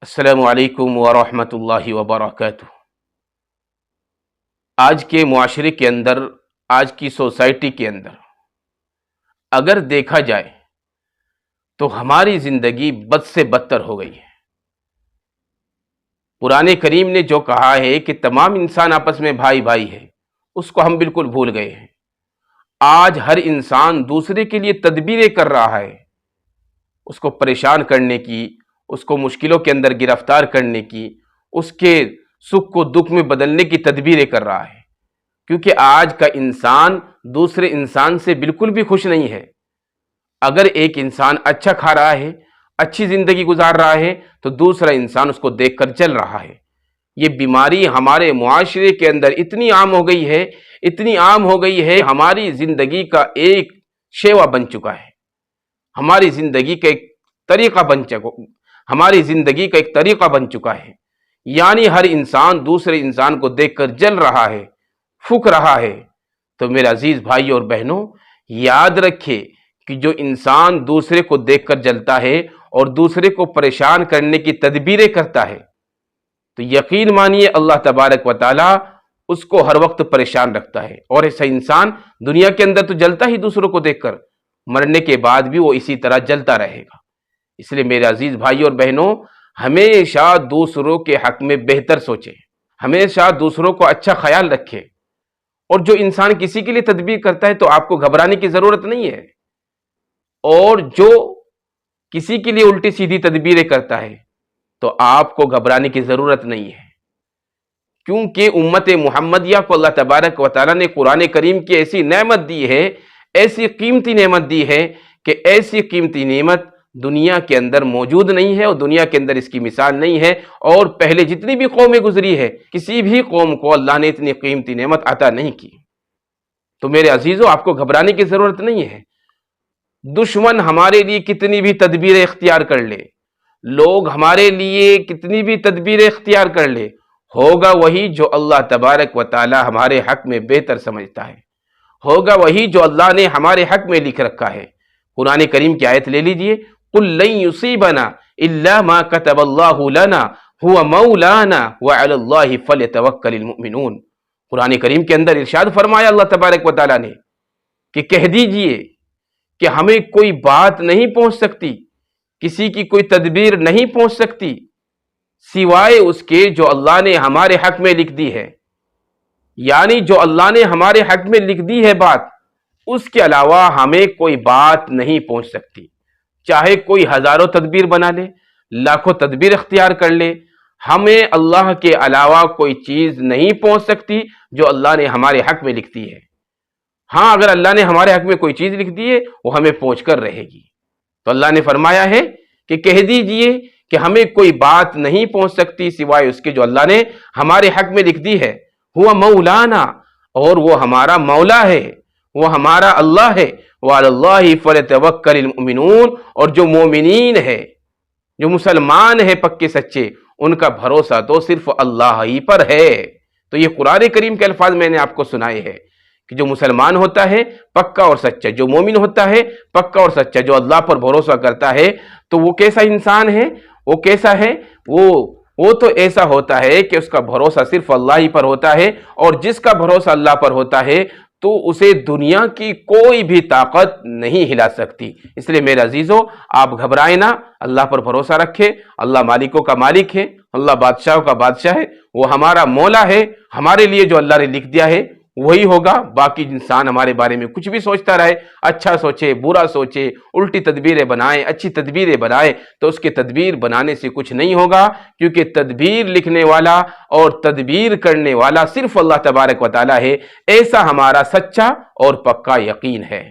السلام علیکم ورحمۃ اللہ وبرکاتہ۔ آج کے معاشرے کے اندر، آج کی سوسائٹی کے اندر اگر دیکھا جائے تو ہماری زندگی بد سے بدتر ہو گئی ہے۔ قرآن کریم نے جو کہا ہے کہ تمام انسان آپس میں بھائی بھائی ہے، اس کو ہم بالکل بھول گئے ہیں۔ آج ہر انسان دوسرے کے لیے تدبیریں کر رہا ہے، اس کو پریشان کرنے کی، اس کو مشکلوں کے اندر گرفتار کرنے کی، اس کے سکھ کو دکھ میں بدلنے کی تدبیریں کر رہا ہے، کیونکہ آج کا انسان دوسرے انسان سے بالکل بھی خوش نہیں ہے۔ اگر ایک انسان اچھا کھا رہا ہے، اچھی زندگی گزار رہا ہے، تو دوسرا انسان اس کو دیکھ کر جل رہا ہے۔ یہ بیماری ہمارے معاشرے کے اندر اتنی عام ہو گئی ہے، اتنی عام ہو گئی ہے، ہماری زندگی کا ایک شیوا بن چکا ہے، ہماری زندگی کا ایک طریقہ بن چکا ہے۔ یعنی ہر انسان دوسرے انسان کو دیکھ کر جل رہا ہے، پھک رہا ہے۔ تو میرے عزیز بھائی اور بہنوں، یاد رکھے کہ جو انسان دوسرے کو دیکھ کر جلتا ہے اور دوسرے کو پریشان کرنے کی تدبیریں کرتا ہے، تو یقین مانیے اللہ تبارک و تعالی اس کو ہر وقت پریشان رکھتا ہے، اور ایسا انسان دنیا کے اندر تو جلتا ہی دوسروں کو دیکھ کر، مرنے کے بعد بھی وہ اسی طرح جلتا رہے گا۔ اس لیے میرے عزیز بھائی اور بہنوں، ہمیشہ دوسروں کے حق میں بہتر سوچیں، ہمیشہ دوسروں کو اچھا خیال رکھیں، اور جو انسان کسی کے لیے تدبیر کرتا ہے تو آپ کو گھبرانے کی ضرورت نہیں ہے، اور جو کسی کے لیے الٹی سیدھی تدبیریں کرتا ہے تو آپ کو گھبرانے کی ضرورت نہیں ہے، کیونکہ امت محمدیہ کو اللہ تبارک و تعالیٰ نے قرآن کریم کی ایسی نعمت دی ہے، ایسی قیمتی نعمت دی ہے کہ ایسی قیمتی نعمت دنیا کے اندر موجود نہیں ہے، اور دنیا کے اندر اس کی مثال نہیں ہے، اور پہلے جتنی بھی قومیں گزری ہے، کسی بھی قوم کو اللہ نے اتنی قیمتی نعمت عطا نہیں کی۔ تو میرے عزیزوں، آپ کو گھبرانے کی ضرورت نہیں ہے۔ دشمن ہمارے لیے کتنی بھی تدبیریں اختیار کر لے، لوگ ہمارے لیے کتنی بھی تدبیریں اختیار کر لے، ہوگا وہی جو اللہ تبارک و تعالی ہمارے حق میں بہتر سمجھتا ہے، ہوگا وہی جو اللہ نے ہمارے حق میں لکھ رکھا ہے۔ قرآن کریم کی آیت لے لیجئے، قُلْ لَن يُصِيبَنَا إِلَّا مَا كَتَبَ اللَّهُ لَنَا هُوَ مَوْلَانَا وَعَلَى اللَّهِ فَلْيَتَوَكَّلِ الْمُؤْمِنُونَ۔ قرآن کریم کے اندر ارشاد فرمایا اللہ تبارک و تعالیٰ نے کہ کہہ دیجئے کہ ہمیں کوئی بات نہیں پہنچ سکتی، کسی کی کوئی تدبیر نہیں پہنچ سکتی سوائے اس کے جو اللہ نے ہمارے حق میں لکھ دی ہے۔ یعنی جو اللہ نے ہمارے حق میں لکھ دی ہے بات، اس کے علاوہ ہمیں کوئی بات نہیں پہنچ سکتی، چاہے کوئی ہزاروں تدبیر بنا لے، لاکھوں تدبیر اختیار کر لے، ہمیں اللہ کے علاوہ کوئی چیز نہیں پہنچ سکتی جو اللہ نے ہمارے حق میں لکھ دی ہے۔ ہاں، اگر اللہ نے ہمارے حق میں کوئی چیز لکھ دی ہے، وہ ہمیں پہنچ کر رہے گی۔ تو اللہ نے فرمایا ہے کہ کہہ دیجئے کہ ہمیں کوئی بات نہیں پہنچ سکتی سوائے اس کے جو اللہ نے ہمارے حق میں لکھ دی ہے۔ ہوا مولانا، اور وہ ہمارا مولا ہے، وہ ہمارا اللہ ہے۔ وعلی اللہ فلیتوکل المؤمنون، اور جو مومنین ہے، جو مسلمان ہے پکے سچے، ان کا بھروسہ تو صرف اللہ ہی پر ہے۔ تو یہ قرآن کریم کے الفاظ میں نے آپ کو سنائے ہیں کہ جو مسلمان ہوتا ہے پکا اور سچا، جو مومن ہوتا ہے پکا اور سچا، جو اللہ پر بھروسہ کرتا ہے، تو وہ کیسا انسان ہے؟ وہ کیسا ہے؟ وہ تو ایسا ہوتا ہے کہ اس کا بھروسہ صرف اللہ ہی پر ہوتا ہے، اور جس کا بھروسہ اللہ پر ہوتا ہے تو اسے دنیا کی کوئی بھی طاقت نہیں ہلا سکتی۔ اس لیے میرے عزیزوں، آپ گھبرائیں نہ، اللہ پر بھروسہ رکھیں۔ اللہ مالکوں کا مالک ہے، اللہ بادشاہوں کا بادشاہ ہے، وہ ہمارا مولا ہے۔ ہمارے لیے جو اللہ نے لکھ دیا ہے وہی ہوگا۔ باقی انسان ہمارے بارے میں کچھ بھی سوچتا رہے، اچھا سوچے برا سوچے، الٹی تدبیریں بنائے اچھی تدبیریں بنائے، تو اس کے تدبیر بنانے سے کچھ نہیں ہوگا، کیونکہ تدبیر لکھنے والا اور تدبیر کرنے والا صرف اللہ تبارک و تعالی ہے۔ ایسا ہمارا سچا اور پکا یقین ہے۔